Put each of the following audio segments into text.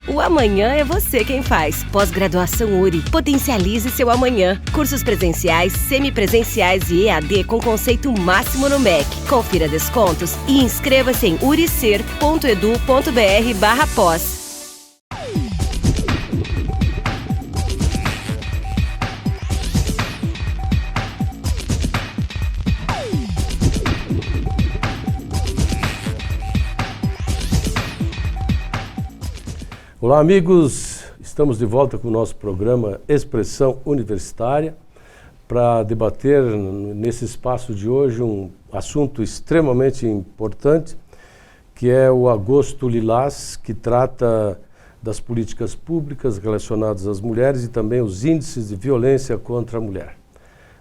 O amanhã é você quem faz. Pós-graduação URI. Potencialize seu amanhã. Cursos presenciais, semipresenciais e EAD com conceito máximo no MEC. Confira descontos e inscreva-se em uricer.edu.br/pós. Olá, amigos, estamos de volta com o nosso programa Expressão Universitária para debater nesse espaço de hoje um assunto extremamente importante, que é o Agosto Lilás, que trata das políticas públicas relacionadas às mulheres e também os índices de violência contra a mulher.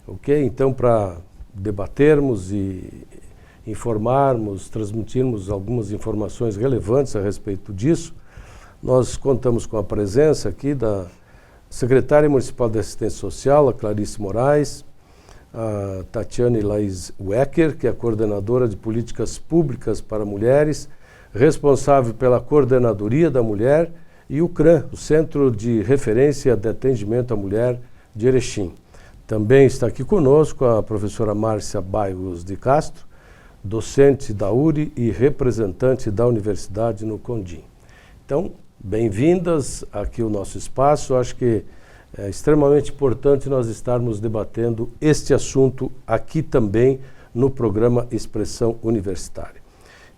Ok? Então, para debatermos e informarmos, transmitirmos algumas informações relevantes a respeito disso, nós contamos com a presença aqui da secretária municipal de assistência social, a Clarice Moraes, a Tatiane Laís Wecker, que é a coordenadora de políticas públicas para mulheres, responsável pela coordenadoria da mulher, e o CRAM, o Centro de Referência de Atendimento à Mulher de Erechim. Também está aqui conosco a professora Márcia Baigos de Castro, docente da URI e representante da Universidade no Condim. Então, bem-vindas aqui ao nosso espaço. Acho que é extremamente importante nós estarmos debatendo este assunto aqui também no programa Expressão Universitária.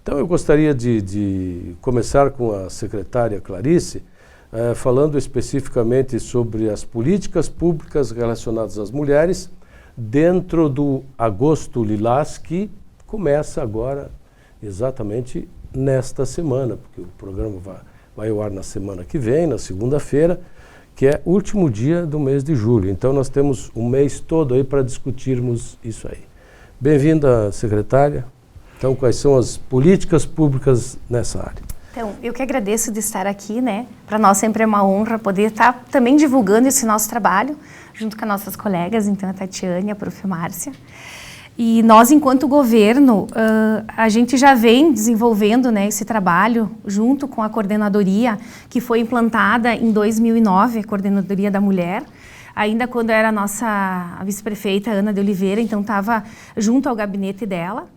Então eu gostaria de começar com a secretária Clarice, falando especificamente sobre as políticas públicas relacionadas às mulheres dentro do Agosto Lilás, que começa agora exatamente nesta semana, porque o programa vai ao ar na semana que vem, na segunda-feira, que é o último dia do mês de julho. Então nós temos um mês todo aí para discutirmos isso aí. Bem-vinda, secretária. Então, quais são as políticas públicas nessa área? Então, eu que agradeço de estar aqui, né? Para nós sempre é uma honra poder estar também divulgando esse nosso trabalho, junto com as nossas colegas, então a Tatiane e a prof. Márcia. E nós, enquanto governo, a gente já vem desenvolvendo, né, esse trabalho junto com a coordenadoria que foi implantada em 2009, a Coordenadoria da Mulher, ainda quando era a vice-prefeita Ana de Oliveira, então estava junto ao gabinete dela.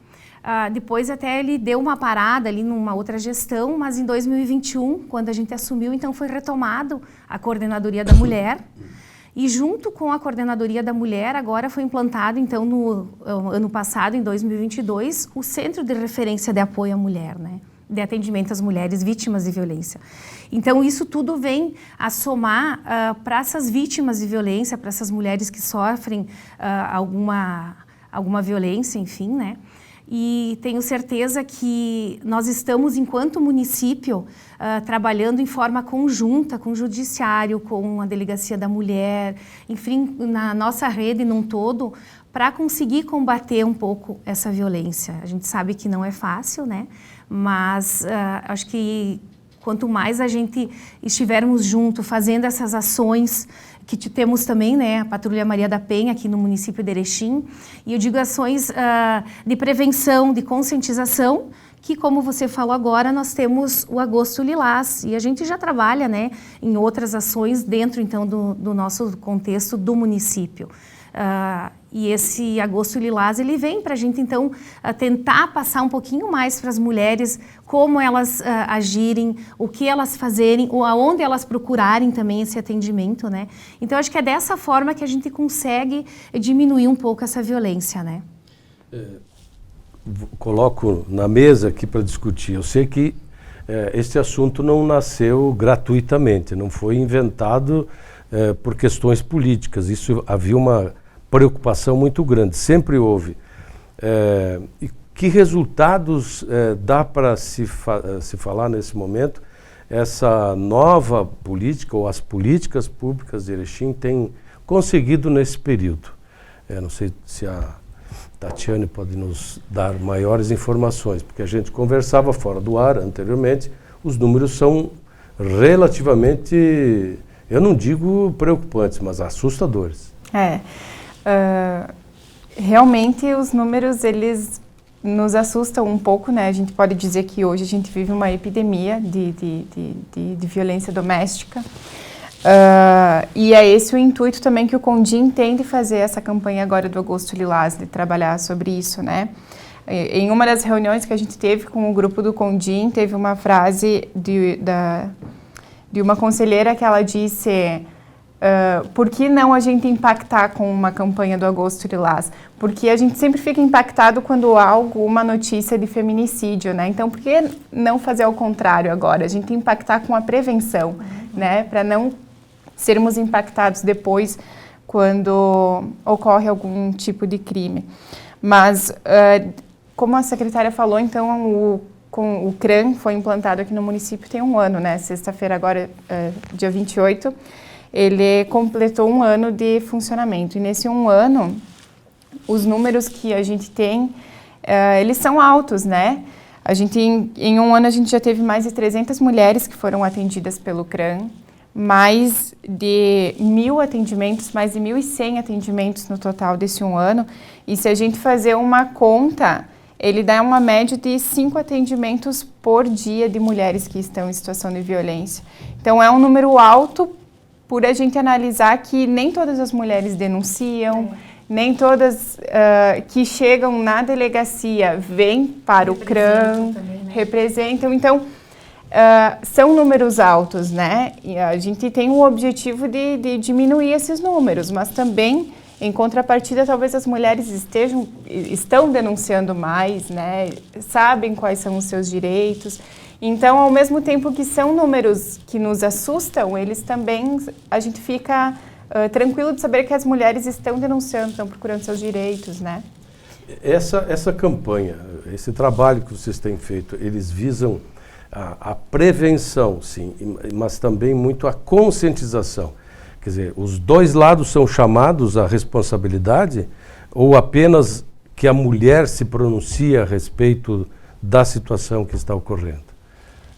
Depois até ele deu uma parada ali numa outra gestão, mas em 2021, quando a gente assumiu, então foi retomado a Coordenadoria da Mulher. E junto com a Coordenadoria da Mulher, agora foi implantado, então, no ano passado, em 2022, o Centro de Referência de Apoio à Mulher, né? De atendimento às mulheres vítimas de violência. Então, isso tudo vem a somar para essas vítimas de violência, para essas mulheres que sofrem alguma violência, enfim, né? E tenho certeza que nós estamos, enquanto município, trabalhando em forma conjunta com o Judiciário, com a Delegacia da Mulher, enfim, na nossa rede num todo, para conseguir combater um pouco essa violência. A gente sabe que não é fácil, né? Mas acho que quanto mais a gente estivermos juntos fazendo essas ações, que temos também, né, a Patrulha Maria da Penha aqui no município de Erechim, e eu digo ações de prevenção, de conscientização, que, como você falou agora, nós temos o Agosto Lilás, e a gente já trabalha, né, em outras ações dentro, então, do nosso contexto do município. E esse Agosto Lilás, ele vem para a gente, então, tentar passar um pouquinho mais para as mulheres como elas agirem, o que elas fazerem, ou aonde elas procurarem também esse atendimento, né? Então, acho que é dessa forma que a gente consegue diminuir um pouco essa violência, né? Coloco na mesa aqui para discutir. Eu sei que este assunto não nasceu gratuitamente, não foi inventado por questões políticas. Isso havia uma preocupação muito grande, sempre houve. E que resultados dá para se falar nesse momento essa nova política ou as políticas públicas de Erechim têm conseguido nesse período? Não sei se a Tatiane pode nos dar maiores informações, porque a gente conversava fora do ar anteriormente, os números são relativamente, eu não digo preocupantes, mas assustadores. Realmente os números, eles nos assusta um pouco, né? A gente pode dizer que hoje a gente vive uma epidemia de violência doméstica. E é esse o intuito também que o Condim tem de fazer essa campanha agora do Agosto Lilás, de trabalhar sobre isso, né? Em uma das reuniões que a gente teve com o grupo do Condim, teve uma frase de uma conselheira que ela disse: por que não a gente impactar com uma campanha do Agosto Lilás? Porque a gente sempre fica impactado quando há alguma notícia de feminicídio, né? Então, por que não fazer ao contrário agora? A gente impactar com a prevenção, né? Para não sermos impactados depois quando ocorre algum tipo de crime. Mas, como a secretária falou, então, o CRAM foi implantado aqui no município tem um ano, né? Sexta-feira agora, dia 28, ele completou um ano de funcionamento. E nesse um ano, os números que a gente tem, eles são altos, né? A gente, em um ano, a gente já teve mais de 300 mulheres que foram atendidas pelo CRAM, mais de 1.000 atendimentos, mais de 1.100 atendimentos no total desse um ano. E se a gente fazer uma conta, ele dá uma média de 5 atendimentos por dia de mulheres que estão em situação de violência. Então, é um número alto por a gente analisar que nem todas as mulheres denunciam, nem todas que chegam na delegacia vêm para o CRAM, também, né? Representam. Então, são números altos, né? E a gente tem o objetivo de diminuir esses números, mas também, em contrapartida, talvez as mulheres estão denunciando mais, né? Sabem quais são os seus direitos. Então, ao mesmo tempo que são números que nos assustam, eles também, a gente fica tranquilo de saber que as mulheres estão denunciando, estão procurando seus direitos, né? Essa campanha, esse trabalho que vocês têm feito, eles visam a prevenção, sim, mas também muito a conscientização. Quer dizer, os dois lados são chamados à responsabilidade ou apenas que a mulher se pronuncia a respeito da situação que está ocorrendo?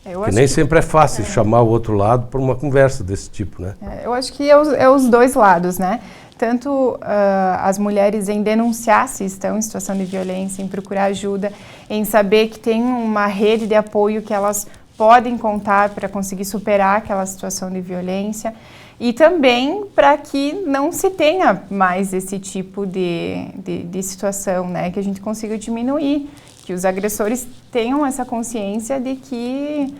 Que nem sempre é fácil chamar o outro lado para uma conversa desse tipo, né? Eu acho que é os dois lados, né? Tanto as mulheres em denunciar se estão em situação de violência, em procurar ajuda, em saber que tem uma rede de apoio que elas podem contar para conseguir superar aquela situação de violência, e também para que não se tenha mais esse tipo de situação, né? Que a gente consiga diminuir, que os agressores tenham essa consciência de que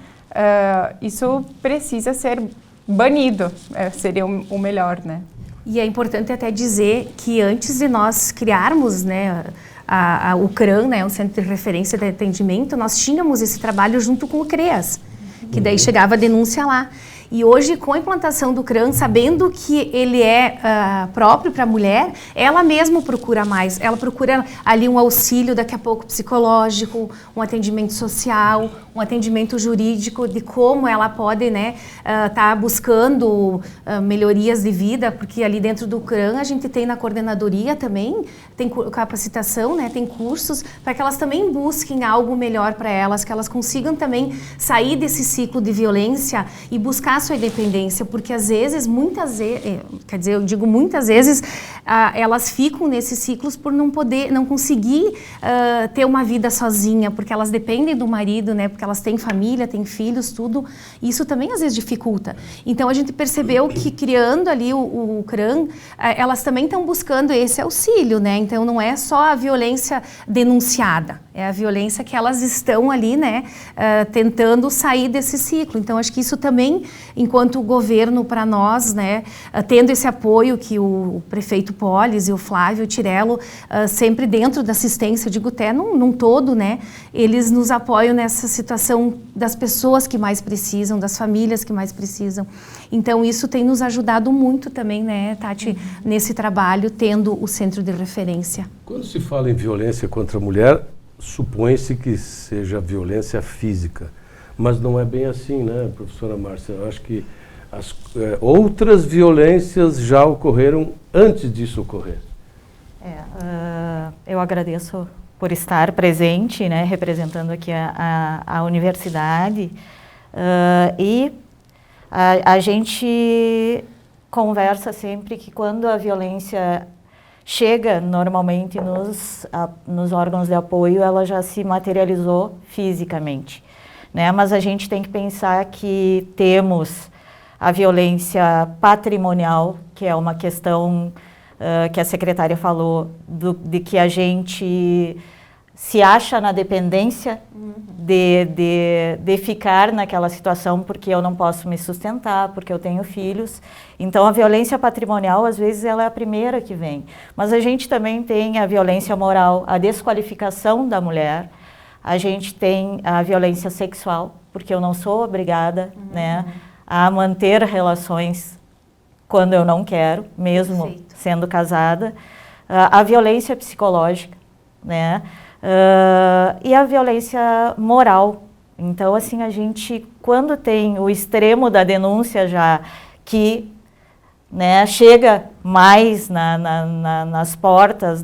isso precisa ser banido, seria o melhor, né? E é importante até dizer que antes de nós criarmos, né, o CRAM, né, o Centro de Referência de Atendimento, nós tínhamos esse trabalho junto com o CREAS, que daí chegava a denúncia lá. E hoje, com a implantação do CRAM, sabendo que ele é próprio para a mulher, ela mesma procura mais. Ela procura ali um auxílio, daqui a pouco psicológico, um atendimento social, um atendimento jurídico, de como ela pode, né, tá buscando melhorias de vida, porque ali dentro do CRAM a gente tem na coordenadoria também, tem capacitação, né, tem cursos, para que elas também busquem algo melhor para elas, que elas consigam também sair desse ciclo de violência e buscar sua independência, porque às vezes, muitas vezes, elas ficam nesses ciclos por não conseguir ter uma vida sozinha, porque elas dependem do marido, né? Porque elas têm família, têm filhos, tudo. Isso também às vezes dificulta. Então a gente percebeu que criando ali o CRAM, elas também estão buscando esse auxílio, né? Então não é só a violência denunciada, é a violência que elas estão ali, né? Tentando sair desse ciclo. Então acho que isso também, enquanto governo para nós, né, tendo esse apoio que o prefeito Polis e o Flávio Tirello, sempre dentro da assistência, digo até num todo, né, eles nos apoiam nessa situação das pessoas que mais precisam, das famílias que mais precisam. Então isso tem nos ajudado muito também, né, Tati, nesse trabalho, tendo o centro de referência. Quando se fala em violência contra a mulher, supõe-se que seja violência física. Mas não é bem assim, né, professora Márcia? Eu acho que outras violências já ocorreram antes disso ocorrer. Eu agradeço por estar presente, né, representando aqui a universidade. E a gente conversa sempre que quando a violência chega normalmente nos órgãos de apoio, ela já se materializou fisicamente, né? Mas a gente tem que pensar que temos a violência patrimonial, que é uma questão que a secretária falou, de que a gente se acha na dependência de ficar naquela situação porque eu não posso me sustentar, porque eu tenho filhos. Então, a violência patrimonial, às vezes, ela é a primeira que vem. Mas a gente também tem a violência moral, a desqualificação da mulher. A gente tem a violência sexual, porque eu não sou obrigada, né, a manter relações quando eu não quero, mesmo Perfeito. sendo casada. A violência psicológica, né? E a violência moral. Então, assim, a gente, quando tem o extremo da denúncia já, que, né, chega mais nas portas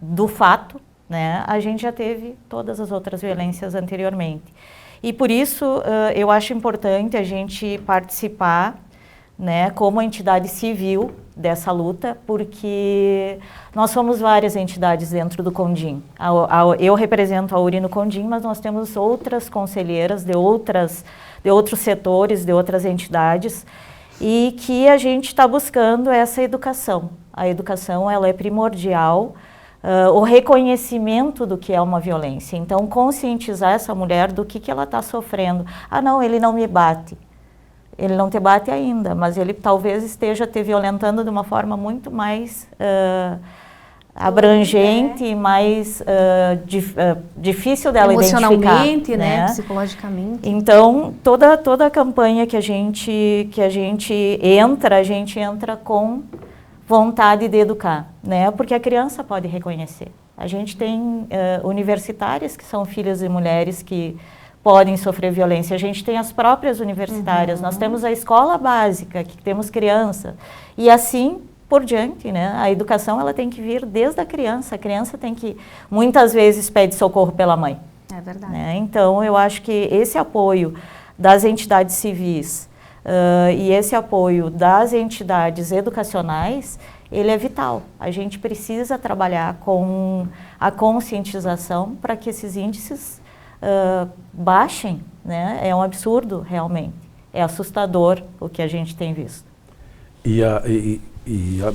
do fato, né, a gente já teve todas as outras violências anteriormente. E por isso eu acho importante a gente participar, né, como entidade civil dessa luta, porque nós somos várias entidades dentro do CONDIM. Eu represento a URI no CONDIM, mas nós temos outras conselheiras de outros setores, de outras entidades, e que a gente está buscando essa educação. A educação, ela é primordial, o reconhecimento do que é uma violência. Então, conscientizar essa mulher do que ela está sofrendo. Ah, não, ele não me bate. Ele não te bate ainda, mas ele talvez esteja te violentando de uma forma muito mais abrangente, mais difícil dela identificar. Emocionalmente, né? Psicologicamente. Então, toda a campanha que a gente entra com vontade de educar, né? Porque a criança pode reconhecer. A gente tem universitárias que são filhas de mulheres que podem sofrer violência. A gente tem as próprias universitárias, nós temos a escola básica, que temos criança, e assim por diante, né? A educação, ela tem que vir desde a criança tem que, muitas vezes, pede socorro pela mãe. É verdade. Né? Então, eu acho que esse apoio das entidades civis e esse apoio das entidades educacionais, ele é vital. A gente precisa trabalhar com a conscientização para que esses índices baixem, né? É um absurdo, realmente. É assustador o que a gente tem visto.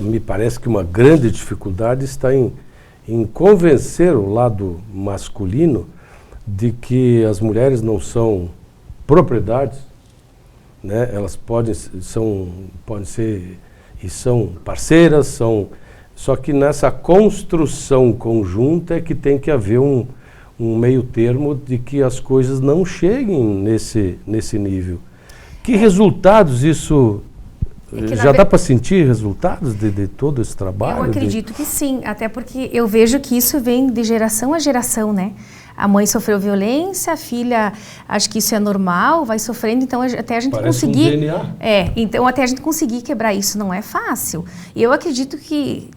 Me parece que uma grande dificuldade está em convencer o lado masculino de que as mulheres não são propriedades, né? Elas podem ser e são parceiras, só que nessa construção conjunta é que tem que haver um meio termo de que as coisas não cheguem nesse nível. Que resultados isso... já dá para sentir resultados de todo esse trabalho? Eu acredito que sim, até porque eu vejo que isso vem de geração a geração, né? A mãe sofreu violência, a filha, acho que isso é normal, vai sofrendo, então até a gente conseguir... um DNA. Então até a gente conseguir quebrar isso não é fácil. E eu acredito que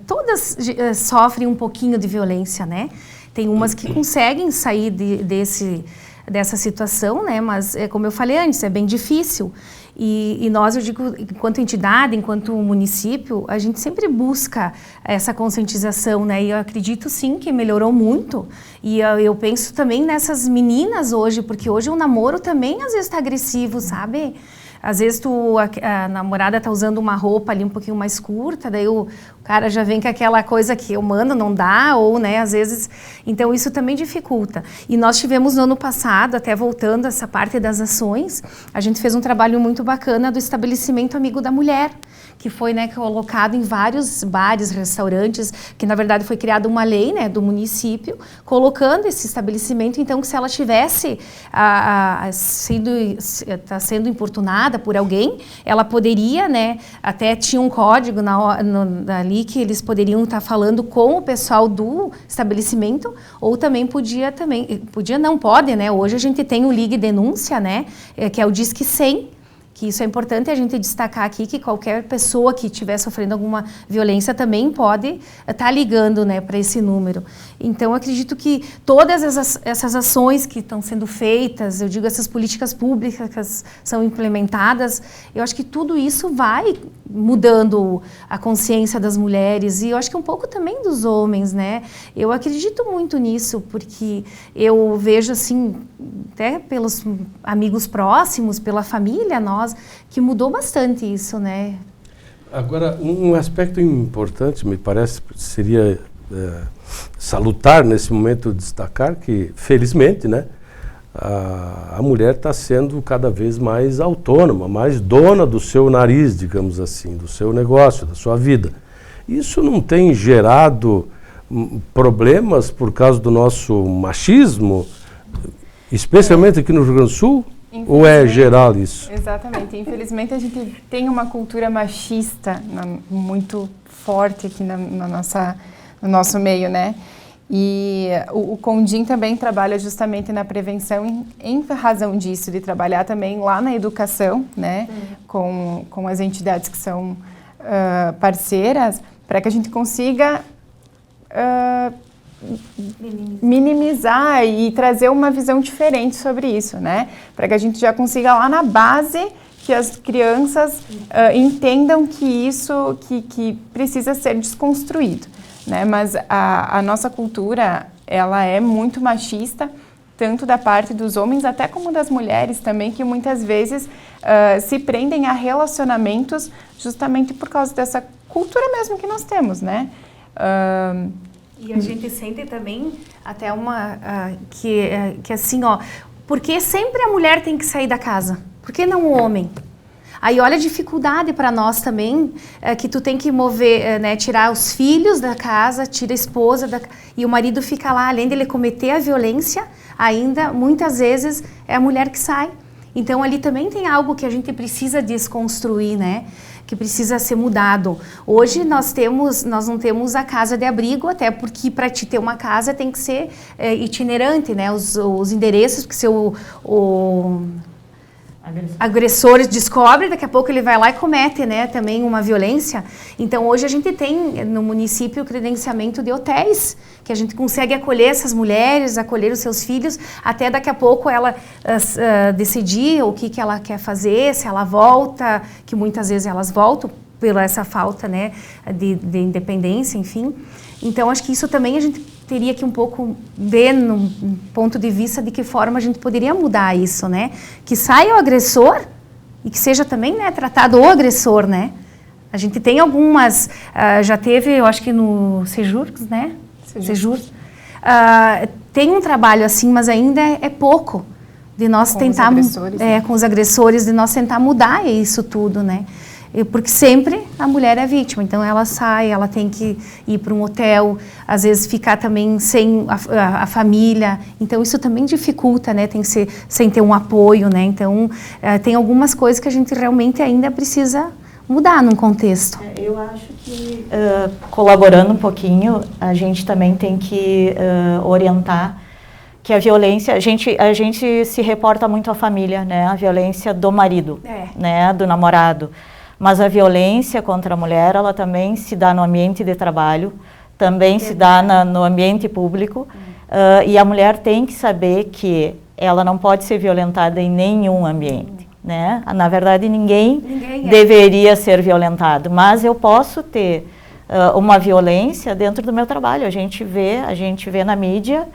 todas sofrem um pouquinho de violência, né? Tem umas que conseguem sair dessa situação, né? Mas, como eu falei antes, é bem difícil. E nós, eu digo, enquanto entidade, enquanto município, a gente sempre busca essa conscientização, né? E eu acredito, sim, que melhorou muito. E eu penso também nessas meninas hoje, porque hoje o namoro também, às vezes, está agressivo, sabe? Às vezes a namorada tá usando uma roupa ali um pouquinho mais curta, daí o cara já vem com aquela coisa que eu mando, não dá, ou, né, às vezes... Então, isso também dificulta. E nós tivemos no ano passado, até voltando essa parte das ações, a gente fez um trabalho muito bacana do estabelecimento Amigo da Mulher, que foi, né, colocado em vários bares, restaurantes, que na verdade foi criada uma lei, né, do município, colocando esse estabelecimento, então, que se ela tivesse sendo importunada por alguém, ela poderia, né, até tinha um código ali que eles poderiam estar falando com o pessoal do estabelecimento, ou também podia, não pode, né, hoje a gente tem o Ligue Denúncia, né, que é o Disque 100, que isso é importante a gente destacar aqui, que qualquer pessoa que estiver sofrendo alguma violência também pode estar ligando, né, para esse número. Então, eu acredito que todas essas ações que estão sendo feitas, eu digo, essas políticas públicas que são implementadas, eu acho que tudo isso vai mudando a consciência das mulheres e eu acho que um pouco também dos homens, né? Eu acredito muito nisso, porque eu vejo, assim, até pelos amigos próximos, pela família, nós, que mudou bastante isso, né? Agora, um aspecto importante, me parece, seria salutar nesse momento destacar que, felizmente, né, a mulher está sendo cada vez mais autônoma, mais dona do seu nariz, digamos assim, do seu negócio, da sua vida. Isso não tem gerado problemas por causa do nosso machismo, especialmente aqui no Rio Grande do Sul? Ou é geral isso? Exatamente. Infelizmente, a gente tem uma cultura machista muito forte aqui no nosso meio, né? E o Condim também trabalha justamente na prevenção em razão disso, de trabalhar também lá na educação, né? Com as entidades que são parceiras, para que a gente consiga minimizar e trazer uma visão diferente sobre isso, né? Para que a gente já consiga lá na base que as crianças entendam que isso que precisa ser desconstruído, né? Mas a nossa cultura, ela é muito machista, tanto da parte dos homens até como das mulheres também, que muitas vezes se prendem a relacionamentos justamente por causa dessa cultura mesmo que nós temos, né? E a gente sente também até que assim, ó, por que sempre a mulher tem que sair da casa? Por que não o homem? Aí olha a dificuldade para nós também, que tu tem que mover, né, tirar os filhos da casa, tira a esposa, e o marido fica lá, além de ele cometer a violência, ainda muitas vezes é a mulher que sai. Então ali também tem algo que a gente precisa desconstruir, né? Que precisa ser mudado. Hoje nós não temos a casa de abrigo, até porque para te ter uma casa tem que ser itinerante, né? Os endereços, porque se o agressor descobre, daqui a pouco ele vai lá e comete, né, também uma violência. Então hoje a gente tem no município o credenciamento de hotéis, que a gente consegue acolher essas mulheres, acolher os seus filhos, até daqui a pouco ela decidir o que ela quer fazer, se ela volta, que muitas vezes elas voltam pela essa falta, né, de independência, enfim. Então acho que isso também a gente teria que um pouco ver no ponto de vista de que forma a gente poderia mudar isso, né? Que saia o agressor e que seja também, né, tratado o agressor, né? A gente tem algumas, já teve, eu acho que no Sejurgs, né? Sejurgs. Tem um trabalho assim, mas ainda é pouco de nós tentar, com os agressores, de nós tentar mudar isso tudo, né? Porque sempre a mulher é vítima, então ela sai, ela tem que ir para um hotel, às vezes ficar também sem a família, então isso também dificulta, né? Tem que ser sem ter um apoio, né? Então tem algumas coisas que a gente realmente ainda precisa mudar num contexto. Eu acho que colaborando um pouquinho, a gente também tem que orientar que a violência, a gente se reporta muito à família, né? A violência do marido, né? Do namorado. Mas a violência contra a mulher, ela também se dá no ambiente de trabalho, também se dá no ambiente público, e a mulher tem que saber que ela não pode ser violentada em nenhum ambiente, né? Na verdade, ninguém deveria ser violentado, mas eu posso ter uma violência dentro do meu trabalho. A gente vê na mídia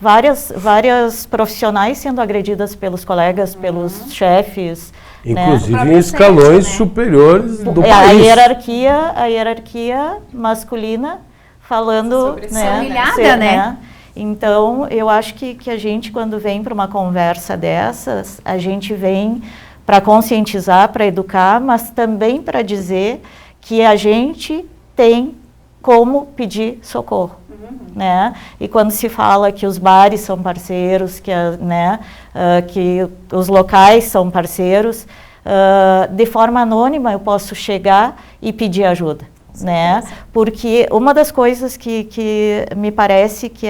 várias profissionais sendo agredidas pelos colegas, pelos chefes, inclusive né? Em escalões superiores do país. A hierarquia masculina falando, né? Humilhada, né? Então, eu acho que a gente, quando vem para uma conversa dessas, a gente vem para conscientizar, para educar, mas também para dizer que a gente tem como pedir socorro. Né? E quando se fala que os bares são parceiros, que os locais são parceiros, de forma anônima eu posso chegar e pedir ajuda, né? Porque uma das coisas que me parece que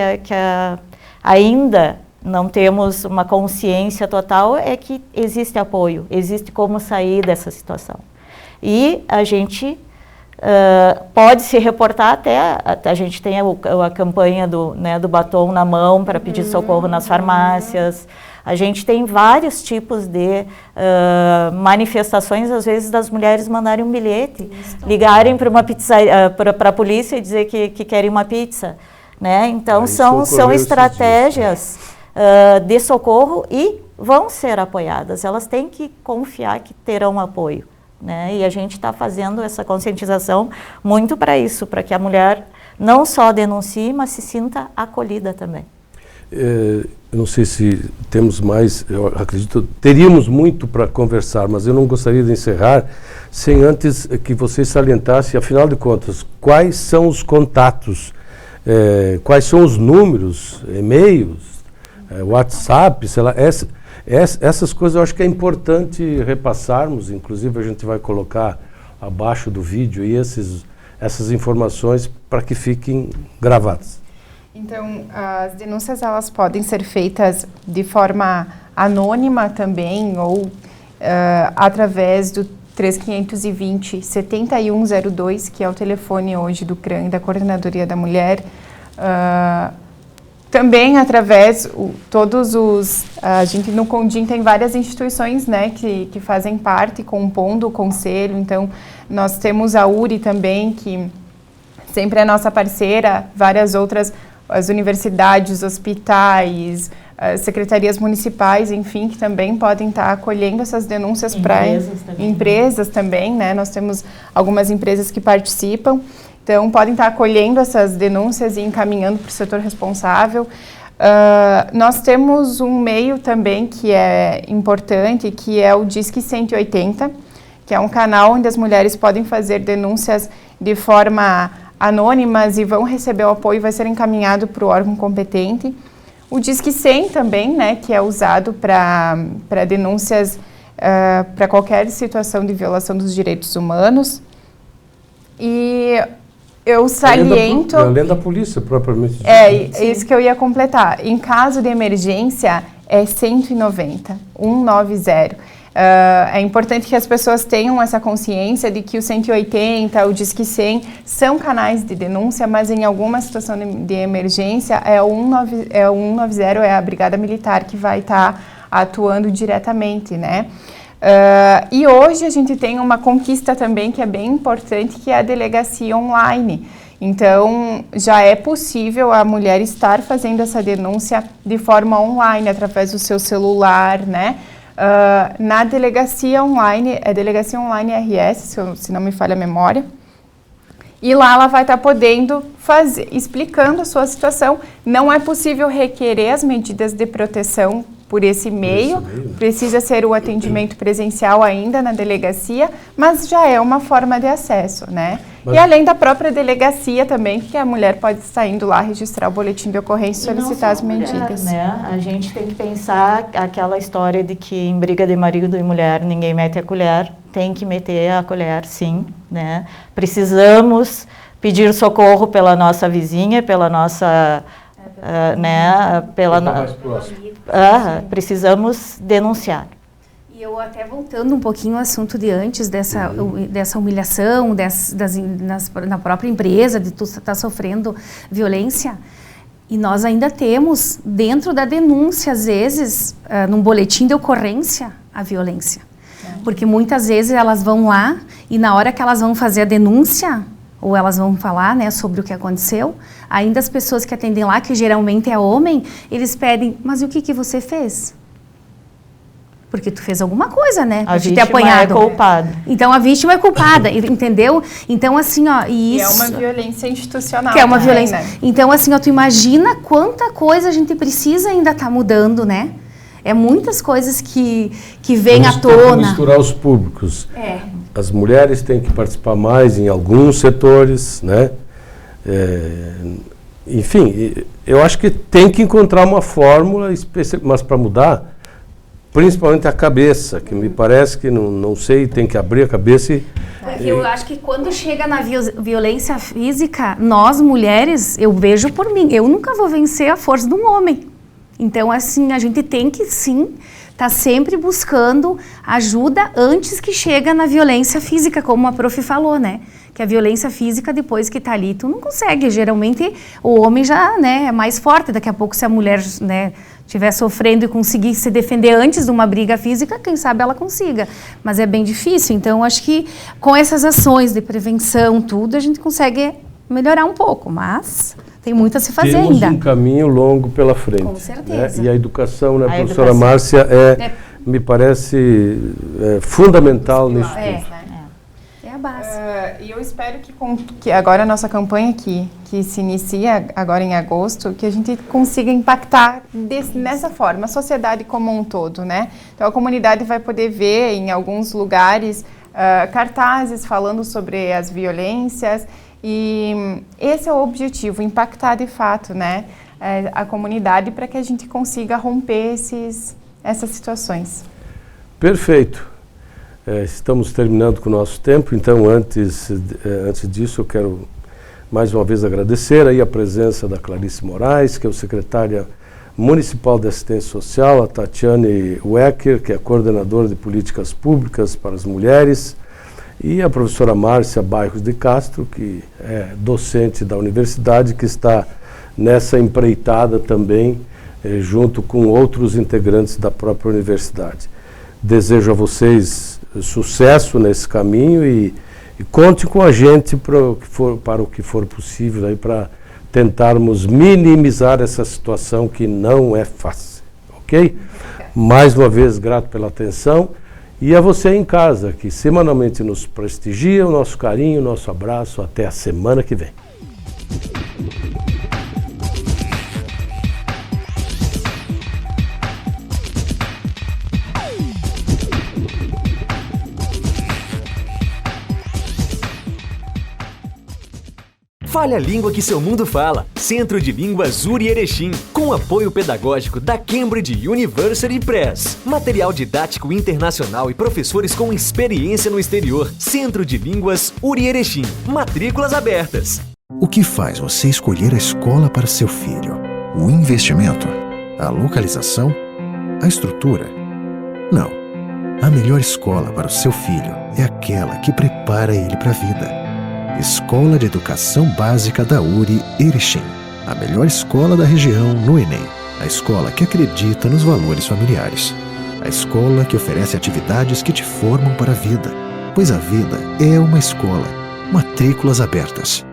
ainda não temos uma consciência total, é que existe apoio, existe como sair dessa situação. E a gente pode se reportar até, a gente tem a campanha do batom na mão para pedir socorro nas farmácias. A gente tem vários tipos de manifestações, às vezes, das mulheres mandarem um bilhete, ligarem para uma pizzaria, para a polícia e dizer que querem uma pizza, né? Então, são estratégias de socorro e vão ser apoiadas. Elas têm que confiar que terão apoio, né? E a gente está fazendo essa conscientização muito para isso, para que a mulher não só denuncie, mas se sinta acolhida também. Eu não sei se temos mais, eu acredito, teríamos muito para conversar, mas eu não gostaria de encerrar sem antes que vocês salientassem, afinal de contas, quais são os contatos, quais são os números, e-mails, WhatsApp, sei lá, essas coisas eu acho que é importante repassarmos, inclusive a gente vai colocar abaixo do vídeo aí essas informações para que fiquem gravadas. Então, as denúncias elas podem ser feitas de forma anônima também ou através do 3520-7102, que é o telefone hoje do CRAM, da Coordenadoria da Mulher. Também através, a gente no Condim tem várias instituições, né, que fazem parte, compondo o conselho. Então, nós temos a URI também, que sempre é nossa parceira, várias outras, as universidades, hospitais, secretarias municipais, enfim, que também podem estar acolhendo essas denúncias para empresas também, né? Nós temos algumas empresas que participam, então podem estar acolhendo essas denúncias e encaminhando para o setor responsável. Nós temos um meio também que é importante, que é o Disque 180, que é um canal onde as mulheres podem fazer denúncias de forma anônimas e vão receber o apoio, vai ser encaminhado para o órgão competente. O Disque 100 também, né, que é usado para denúncias para qualquer situação de violação dos direitos humanos. E eu saliento... Além da polícia, propriamente dita. Isso que eu ia completar. Em caso de emergência, é 190, 190. É importante que as pessoas tenham essa consciência de que o 180, o Disque 100 são canais de denúncia, mas em alguma situação de emergência o 190 é a Brigada Militar que vai estar atuando diretamente, né? E hoje a gente tem uma conquista também que é bem importante, que é a delegacia online. Então, já é possível a mulher estar fazendo essa denúncia de forma online, através do seu celular, né? Na delegacia online, é Delegacia Online RS, se não me falha a memória, e lá ela vai estar podendo explicando a sua situação. Não é possível requerer as medidas de proteção por esse meio, precisa ser o atendimento presencial ainda na delegacia, mas já é uma forma de acesso, né? E além da própria delegacia também, que a mulher pode estar indo lá registrar o boletim de ocorrência e solicitar as medidas. Né? A gente tem que pensar aquela história de que em briga de marido e mulher ninguém mete a colher, tem que meter a colher sim, né? Precisamos pedir socorro pela nossa vizinha, pela nossa... precisamos denunciar. E eu até voltando um pouquinho ao assunto de antes, dessa humilhação, na própria empresa, de tu estar sofrendo violência, e nós ainda temos, dentro da denúncia, às vezes, num boletim de ocorrência, a violência. Porque muitas vezes elas vão lá e na hora que elas vão fazer a denúncia, ou elas vão falar, né, sobre o que aconteceu, ainda as pessoas que atendem lá, que geralmente é homem, eles pedem, mas e o que você fez? Porque tu fez alguma coisa, né? A vítima é culpada. Então, a vítima é culpada, entendeu? Então, assim, ó... E é uma violência institucional. Que é uma violência. Né? Então, assim, ó, tu imagina quanta coisa a gente precisa ainda estar mudando, né? É muitas coisas que vêm à tona. Vamos misturar os públicos. As mulheres têm que participar mais em alguns setores, né? Enfim, eu acho que tem que encontrar uma fórmula, mas para mudar, principalmente a cabeça, que me parece que, não sei, tem que abrir a cabeça e... Eu acho que quando chega na violência física, nós mulheres, eu vejo por mim, eu nunca vou vencer a força de um homem. Então, assim, a gente tem que, sim, estar sempre buscando ajuda antes que chega na violência física, como a prof falou, né? Que a violência física, depois que tá ali, tu não consegue. Geralmente, o homem já, né, é mais forte. Daqui a pouco, se a mulher, né, estiver sofrendo e conseguir se defender antes de uma briga física, quem sabe ela consiga. Mas é bem difícil. Então, acho que com essas ações de prevenção, tudo, a gente consegue melhorar um pouco. Mas tem muito a se fazer Temos ainda. um caminho longo pela frente. Com certeza. Né? E a educação, né, A professora educação. Márcia, me parece fundamental nisso tudo. É a base. E eu espero que agora a nossa campanha que se inicia agora em agosto, que a gente consiga impactar nessa forma, a sociedade como um todo, né? Então a comunidade vai poder ver em alguns lugares cartazes falando sobre as violências, e esse é o objetivo, impactar de fato, né, a comunidade, para que a gente consiga romper essas situações. Perfeito. Estamos terminando com o nosso tempo, então antes disso eu quero mais uma vez agradecer aí a presença da Clarice Moraes, que é o secretária municipal de assistência social, a Tatiane Wecker, que é coordenadora de políticas públicas para as mulheres, e a professora Márcia Bairros de Castro, que é docente da universidade, que está nessa empreitada também, junto com outros integrantes da própria universidade. Desejo a vocês sucesso nesse caminho e conte com a gente para o que for possível aí, para tentarmos minimizar essa situação que não é fácil, ok? Mais uma vez, grato pela atenção. E a você em casa, que semanalmente nos prestigia, o nosso carinho, o nosso abraço. Até a semana que vem. Fale a língua que seu mundo fala. Centro de Línguas URI Erechim, com apoio pedagógico da Cambridge University Press. Material didático internacional e professores com experiência no exterior. Centro de Línguas URI Erechim. Matrículas abertas. O que faz você escolher a escola para seu filho? O investimento? A localização? A estrutura? Não. A melhor escola para o seu filho é aquela que prepara ele para a vida. Escola de Educação Básica da URI Erechim. A melhor escola da região no Enem. A escola que acredita nos valores familiares. A escola que oferece atividades que te formam para a vida. Pois a vida é uma escola. Matrículas abertas.